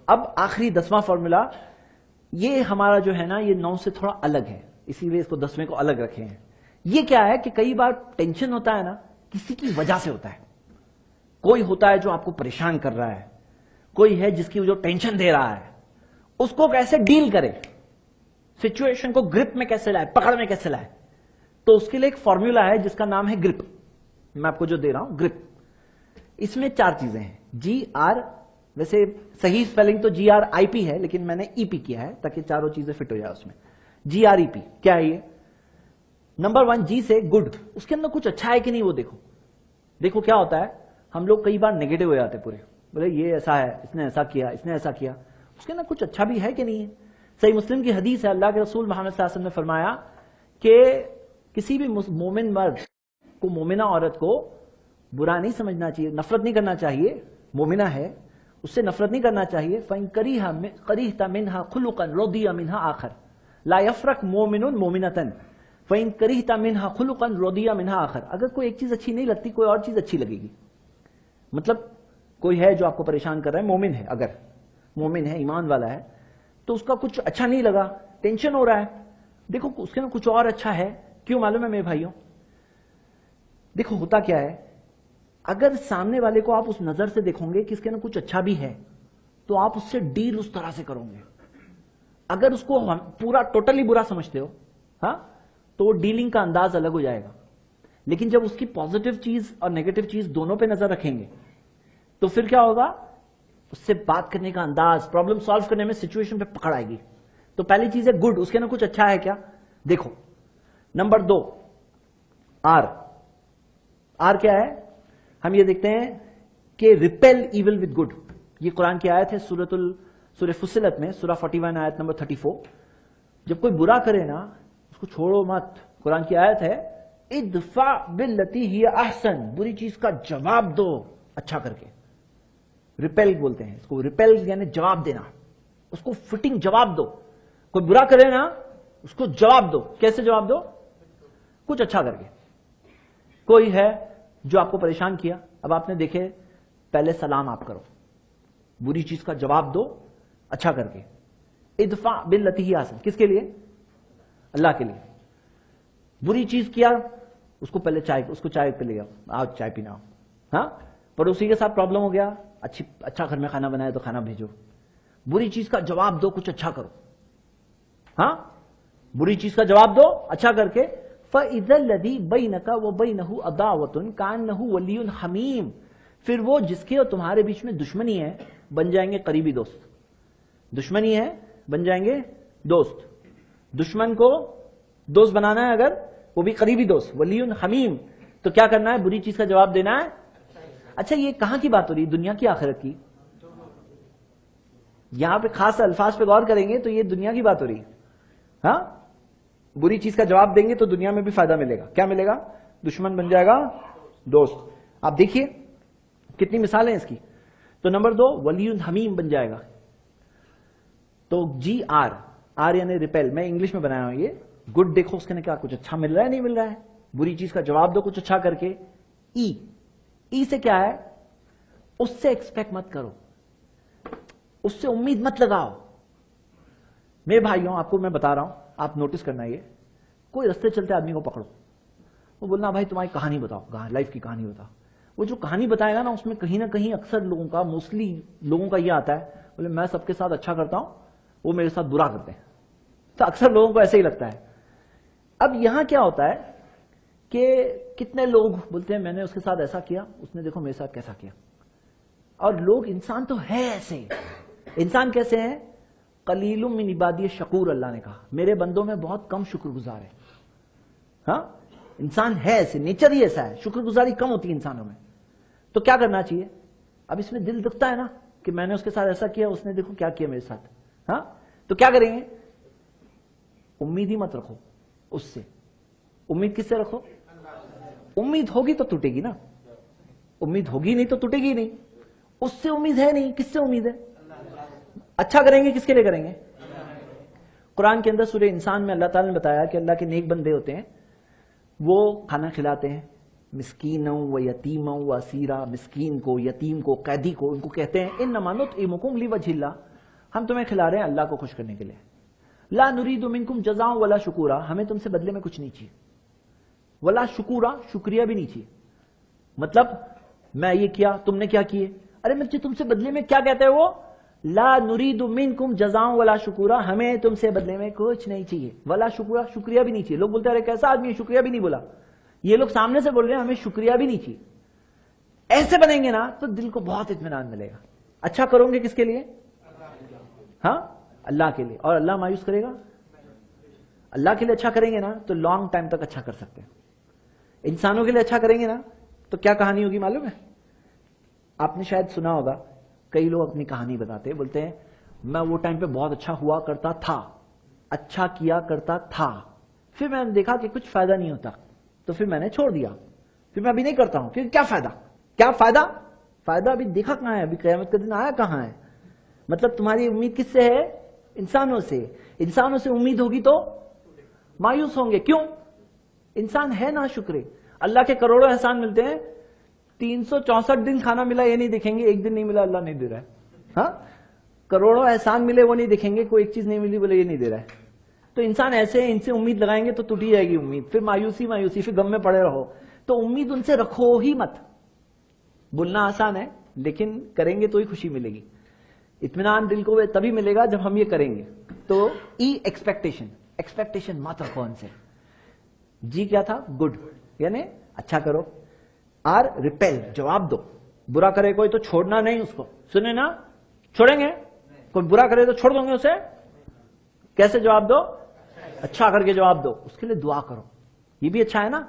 اب آخری 10واں فارمولا، یہ ہمارا جو ہے نا یہ 9 سے تھوڑا الگ ہے، اسی لیے اس کو 10ویں کو الگ رکھے ہیں. یہ کیا ہے کہ کئی بار ٹینشن ہوتا ہے نا کسی کی وجہ سے ہوتا ہے. کوئی ہوتا ہے جو آپ کو پریشان کر رہا ہے، کوئی ہے جس کی جو ٹینشن دے رہا ہے، اس کو کیسے ڈیل کرے، سچویشن کو گرپ میں کیسے لائے، پکڑ میں کیسے لائے. تو اس کے لیے ایک فارمولا ہے جس کا نام ہے گرپ. میں آپ کو جو دے رہا ہوں گرپ، اس میں 4 چیزیں ہیں. جی آر، ویسے صحیح سپیلنگ تو جی آر آئی پی ہے لیکن میں نے ای پی کیا ہے تاکہ چاروں چیزیں فٹ ہو جائے اس میں. جی آر ای پی کیا ہے یہ؟ نمبر 1 جی سے گڈ، اس کے اندر کچھ اچھا ہے کہ نہیں وہ دیکھو. دیکھو کیا ہوتا ہے، ہم لوگ کئی بار نیگیٹو ہو جاتے پورے، بولے یہ ایسا ہے، اس نے ایسا کیا، اس نے ایسا کیا. اس کے اندر کچھ اچھا بھی ہے کہ نہیں ہے. صحیح مسلم کی حدیث ہے، اللہ کے رسول محمد صلی اللہ علیہ وسلم نے فرمایا کہ کسی بھی مومن مرد کو، مومنہ عورت کو برا نہیں سمجھنا چاہیے، نفرت نہیں کرنا چاہیے. مومنہ ہے اس سے نفرت نہیں کرنا چاہیے. فَإِن كَرِهْتَ مِنْهَا خُلُقًا رُضِيَ مِنْهَا آخَرَ لَا يَفْرَقْ مُؤْمِنٌ مُؤْمِنَةً فَإِن كَرِهْتَ مِنْهَا خُلُقًا رُضِيَ مِنْهَا آخَرَ. اگر کوئی ایک چیز اچھی نہیں لگتی کوئی اور چیز اچھی لگے گی. مطلب کوئی ہے جو آپ کو پریشان کر رہا ہے، مومن ہے، اگر مومن ہے ایمان والا ہے تو اس کا کچھ اچھا نہیں لگا، ٹینشن ہو رہا ہے، دیکھو اس کے اندر کچھ اور اچھا ہے. کیوں معلوم ہے میرے بھائیوں؟ دیکھو ہوتا کیا ہے، اگر سامنے والے کو آپ اس نظر سے دیکھو گے کہ اس کے اندر کچھ اچھا بھی ہے تو آپ اس سے ڈیل اس طرح سے کرو گے. اگر اس کو پورا ٹوٹلی برا سمجھتے ہو ہاں تو وہ ڈیلنگ کا انداز الگ ہو جائے گا. لیکن جب اس کی پازیٹو چیز اور نیگیٹو چیز دونوں پہ نظر رکھیں گے تو پھر کیا ہوگا، اس سے بات کرنے کا انداز، پرابلم سالو کرنے میں سچویشن پہ پکڑ آئے گی. تو پہلی چیز ہے گڈ، اس کے اندر کچھ اچھا ہے کیا دیکھو. Number 2 are. آر کیا ہے؟ ہم یہ دیکھتے ہیں کہ ریپیل ایول ود گڈ. یہ قرآن کی آیت ہے سورہ فصلت میں، سورہ 41 آیت نمبر 34. جب کوئی برا کرے نا اس کو چھوڑو مت. قرآن کی آیت ہے ادفع باللتی ہی احسن، بری چیز کا جواب دو اچھا کر کے. ریپیل بولتے ہیں اس کو، ریپیل یعنی جواب دینا، اس کو فٹنگ جواب دو. کوئی برا کرے نا اس کو جواب دو. کیسے جواب دو؟ کچھ اچھا کر کے. کوئی ہے جو آپ کو پریشان کیا، اب آپ نے دیکھے پہلے سلام آپ کرو، بری چیز کا جواب دو اچھا کر کے. ادفع باللتی ہی احسن کس کے لیے؟ اللہ کے لیے. بری چیز کیا اس کو پہلے چائے پہ لے آؤ چائے پینا ہو. ہاں پڑوسی کے ساتھ پرابلم ہو گیا، اچھا گھر میں کھانا بنایا تو کھانا بھیجو. بری چیز کا جواب دو، کچھ اچھا کرو. ہاں بری چیز کا جواب دو اچھا کر کے. فَإِذَا الَّذِي بَيْنَكَ وَبَيْنَهُ عَدَاوَةٌ كَأَنَّهُ وَلِيٌّ حَمِيمٌ، پھر وہ جس کے اور تمہارے بیچ میں دشمنی ہے بن جائیں گے قریبی دوست. دشمنی ہے بن جائیں گے دوست. دشمن کو دوست بنانا ہے اگر، وہ بھی قریبی دوست. ولی حمیم، تو کیا کرنا ہے؟ بری چیز کا جواب دینا ہے. اچھا یہ کہاں کی بات ہو رہی ہے؟ دنیا کی آخرت کی. یہاں پہ خاص الفاظ پہ غور کریں گے تو یہ دنیا کی بات ہو رہی ہے. ہاں بری چیز کا جواب دیں گے تو دنیا میں بھی فائدہ ملے گا. کیا ملے گا؟ دشمن بن جائے گا دوست. آپ دیکھیے کتنی مثالیں اس کی. تو نمبر 2 ولی حمیم بن جائے گا. تو جی آر یعنی ریپیل، میں انگلش میں بنایا ہوں یہ. گڈ دیکھو اس کے کیا کچھ اچھا مل رہا ہے نہیں مل رہا ہے، بری چیز کا جواب دو کچھ اچھا کر کے. ای سے کیا ہے؟ اس سے ایکسپیکٹ مت کرو، اس سے امید مت لگاؤ. میرے بھائیوں آپ کو میں بتا رہا ہوں، آپ نوٹس کرنا یہ، کوئی رستے چلتے آدمی کو پکڑو، وہ بولنا بھائی تمہاری کہانی بتاؤ، لائف کی کہانی بتاؤ. وہ جو کہانی بتائے گا نا اس میں کہیں نہ کہیں اکثر لوگوں کا، موسٹلی لوگوں کا یہ آتا ہے، بولے میں سب کے ساتھ اچھا کرتا ہوں وہ میرے ساتھ برا کرتے ہیں. تو اکثر لوگوں کو ایسے ہی لگتا ہے. اب یہاں کیا ہوتا ہے کہ کتنے لوگ بولتے ہیں میں نے اس کے ساتھ ایسا کیا، اس نے دیکھو میرے ساتھ کیسا کیا. اور لوگ، انسان تو ہے ایسے. انسان کیسے ہیں؟ قلیل من عبادی شکور، اللہ نے کہا میرے بندوں میں بہت کم شکر گزار ہے. ہاں انسان ہے ایسے، نیچر ہی ایسا ہے، شکر گزاری کم ہوتی ہے انسانوں میں. تو کیا کرنا چاہیے؟ اب اس میں دل دکھتا ہے نا کہ میں نے اس کے ساتھ ایسا کیا، اس نے دیکھو کیا کیا میرے ساتھ. ہاں تو کیا کریں گے؟ امید ہی مت رکھو اس سے. امید کس سے رکھو؟ امید ہوگی تو ٹوٹے گی نا، امید ہوگی نہیں تو ٹوٹے گی نہیں. اس سے امید ہے نہیں، کس سے امید ہے؟ اچھا کریں گے کس کے لیے کریں گے؟ قرآن کے اندر سورہ انسان میں اللہ تعالیٰ نے بتایا کہ اللہ کے نیک بندے ہوتے ہیں، وہ کھانا کھلاتے ہیں مسکینوں و یتیموں و اسیرا. مسکین کو، یتیم کو، قیدی کو، ان کو کہتے ہیں انما نطعمکم لوجہ اللہ، ہم تمہیں کھلا رہے ہیں اللہ کو خوش کرنے کے لیے. لا نرید منکم جزاء ولا شکورا, ہمیں تم سے بدلے میں کچھ نہیں چاہیے. ولا شکورا, شکریہ بھی نہیں چاہیے. مطلب میں یہ کیا, تم نے کیا کیے, ارے مجھے تم سے بدلے میں کیا کہتے ہیں وہ, لا نرید منکم جزاء ولا شکورا, ہمیں تم سے بدلے میں کچھ نہیں چاہیے. ولا شکورا, شکریہ بھی نہیں چاہیے. لوگ بولتے ہیں ارے کیسا آدمی ہے, شکریہ بھی نہیں بولا. یہ لوگ سامنے سے بول رہے ہیں ہمیں شکریہ بھی نہیں چاہیے. ایسے بنیں گے نا تو دل کو بہت اطمینان ملے گا. اچھا کرو گے کس کے لیے, ہاں اللہ کے لیے. اور اللہ مایوس کرے گا, اللہ کے لیے اچھا کریں گے نا تو لانگ ٹائم تک اچھا کر سکتے ہیں. انسانوں کے لیے اچھا کریں گے نا تو کیا کہانی ہوگی معلوم ہے, آپ نے شاید سنا ہوگا, کئی لوگ اپنی کہانی بتاتے ہیں, بولتے ہیں میں وہ ٹائم پہ بہت اچھا ہوا کرتا تھا, اچھا کیا کرتا تھا, پھر میں نے دیکھا کہ کچھ فائدہ نہیں ہوتا تو پھر میں نے چھوڑ دیا, پھر میں ابھی نہیں کرتا ہوں کیونکہ کیا فائدہ, کیا فائدہ, فائدہ ابھی دیکھا کہاں ہے, ابھی قیامت کا دن آیا کہاں ہے. مطلب تمہاری امید کس سے ہے, انسانوں سے. انسانوں سے امید ہوگی تو مایوس ہوں گے. کیوں, انسان ہے نا شکرے. اللہ کے کروڑوں احسان ملتے ہیں, 364 دن کھانا ملا یہ نہیں دیکھیں گے, ایک دن نہیں ملا اللہ نہیں دے رہا ہے. ہاں, کروڑوں احسان ملے وہ نہیں دیکھیں گے, کوئی ایک چیز نہیں ملی بولے یہ نہیں دے رہا ہے. تو انسان ایسے ہیں, ان سے امید لگائیں گے تو ٹوٹ ہی جائے گی امید, پھر مایوسی مایوسی, پھر غم میں پڑے رہو. تو امید ان سے رکھو ہی مت. بولنا آسان ہے لیکن کریں گے تو ہی خوشی ملے گی. اطمینان دل کو تبھی ملے گا جب ہم یہ کریں گے. تو ایکسپیکٹیشن, ایکسپیکٹیشن مت رکھو ان سے. جی کیا تھا, گڈ یعنی اچھا کرو. آر ریپیل, جواب دو. برا کرے کوئی تو چھوڑنا نہیں اس کو, سنے نا, چھوڑیں گے. کوئی برا کرے تو چھوڑ دوں گے اسے. کیسے جواب دو, اچھا کر کے جواب دو, اس کے لیے دعا کرو. یہ بھی اچھا ہے نا,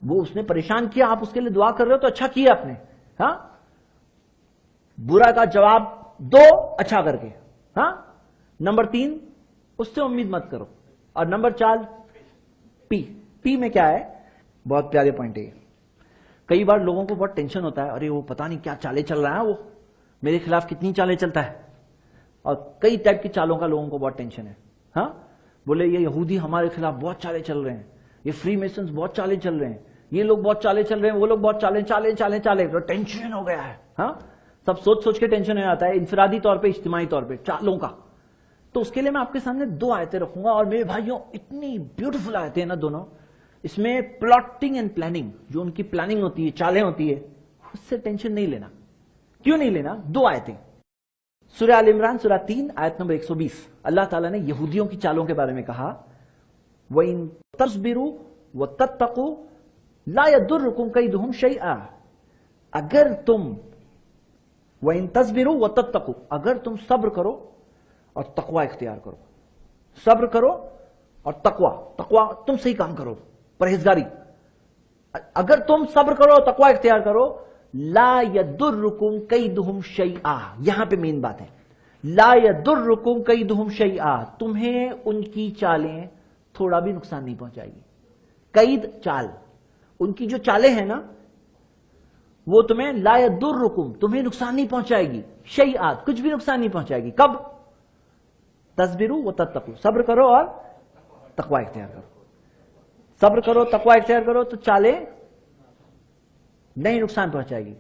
وہ اس نے پریشان کیا, آپ اس کے لیے دعا کر رہے ہو تو اچھا کیا آپ نے. ہاں, برا کا جواب دو اچھا کر کے. ہاں, نمبر 3 اس سے امید مت کرو. اور نمبر 4 پی. پی میں کیا ہے, بہت پیارے پوائنٹ ہے. کئی بار لوگوں کو بہت ٹینشن ہوتا ہے, ارے وہ پتہ نہیں کیا چالیں چل رہا ہے, وہ میرے خلاف کتنی چالیں چلتا ہے. اور کئی ٹائپ کی چالوں کا لوگوں کو بہت ٹینشن ہے. ہاں, بولے یہ یہودی ہمارے خلاف بہت چالیں چل رہے ہیں, یہ فری میسنز بہت چالیں چل رہے ہیں, یہ لوگ بہت چالیں چل رہے ہیں, وہ لوگ بہت چالیں چالیں چالیں چالیں. تو ٹینشن ہو گیا ہے. ہاں, سب سوچ سوچ کے ٹینشن ہو جاتا ہے, انفرادی طور پہ اجتماعی طور پہ چالوں کا. تو اس کے لیے میں آپ کے سامنے 2 آیتیں رکھوں گا, اور میرے بھائیوں اتنی بیوٹیفل آیتیں ہیں نا دونوں. اس میں پلاٹنگ اینڈ پلاننگ, جو ان کی پلاننگ ہوتی ہے, چالیں ہوتی ہے, اس سے ٹینشن نہیں لینا. کیوں نہیں لینا, 2 آیتیں. سورہ آل عمران سورہ 3 آیت نمبر 120, اللہ تعالیٰ نے یہودیوں کی چالوں کے بارے میں کہا, وَإِن تَصْبِرُوا وَتَتَّقُوا لَا يَضُرُّكُمْ كَيْدُهُمْ شَيْئًا. اگر تم وَإِن تَصْبِرُوا وَتَتَّقُوا, اگر تم صبر کرو اور تقوی اختیار کرو. صبر کرو اور تقوی تم صحیح کام کرو, پرہیزگاری. اگر تم صبر کرو, تقوی اختیار کرو, لا یضرکم کیدہم شیئا. یہاں پہ مین بات ہے, لا یضرکم کیدہم شیئا, تمہیں ان کی چالیں تھوڑا بھی نقصان نہیں پہنچائے گی. قید چال, ان کی جو چالیں ہیں نا وہ تمہیں لا یضرکم, تمہیں نقصان نہیں پہنچائے گی. شیئا, کچھ بھی نقصان نہیں پہنچائے گی. کب, تصبروا وتتقوا, صبر کرو اور تقوی اختیار کرو. صبر کرو, تقوی اختیار کرو تو چالیں نہیں نقصان پہنچائے گی.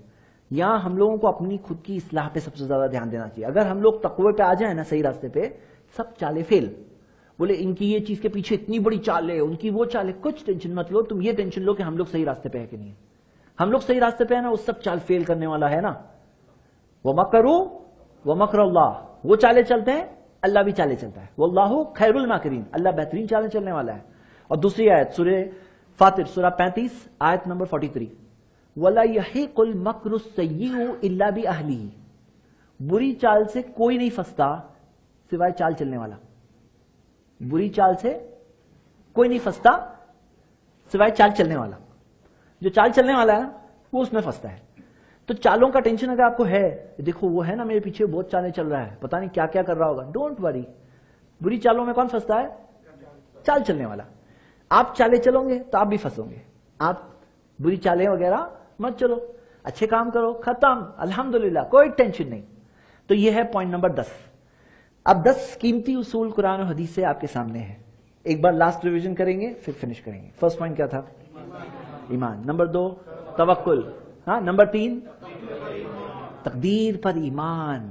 یہاں ہم لوگوں کو اپنی خود کی اصلاح پہ سب سے زیادہ دھیان دینا چاہیے. اگر ہم لوگ تقوی پہ آ جائیں نا, صحیح راستے پہ, سب چالیں فیل. بولے ان کی یہ چیز کے پیچھے اتنی بڑی چال ہے, ان کی وہ چال ہے, کچھ ٹینشن مت لو. تم یہ ٹینشن لو کہ ہم لوگ صحیح راستے پہ ہے کہ نہیں. ہم لوگ صحیح راستے پہ ہے نا, وہ سب چال فیل کرنے والا ہے نا. وَمَكَرُوا وَمَكْرَ اللَّهِ, وہ چالیں چلتے ہیں, اللہ بھی چالیں چلتا ہے. وَاللَّهُ خَيْرُ الْمَاكِرِينَ, اللہ بہترین چالیں چلنے والا ہے. اور دوسری آیت سورہ فاطر سورہ 35 آیت نمبر 43, وَلَا يَحِيقُ الْمَكْرُ السَّيِّئُ إِلَّا بِأَهْلِهِ, بری چال سے کوئی نہیں پھنستا سوائے چال چلنے والا. بری چال سے کوئی نہیں پھنستا سوائے چال چلنے والا. جو چال چلنے والا ہے وہ اس میں پھنستا ہے. تو چالوں کا ٹینشن اگر آپ کو ہے, دیکھو وہ ہے نا میرے پیچھے بہت چالیں چل رہا ہے, پتہ نہیں کیا کیا کر رہا ہوگا, ڈونٹ وری. بری چالوں میں کون پھنستا ہے, چال چلنے والا. آپ چالیں چلو گے تو آپ بھی پھنسو گے. آپ بری چالیں وغیرہ مت چلو, اچھے کام کرو, ختم, الحمدللہ, کوئی ٹینشن نہیں. تو یہ ہے پوائنٹ نمبر 10. اب 10 قیمتی اصول قرآن و حدیث سے آپ کے سامنے ہے. ایک بار لاسٹ ریویژن کریں گے پھر فنش کریں گے. فرسٹ پوائنٹ کیا تھا, ایمان. نمبر 2 توکل. ہاں, نمبر 3 تقدیر پر ایمان.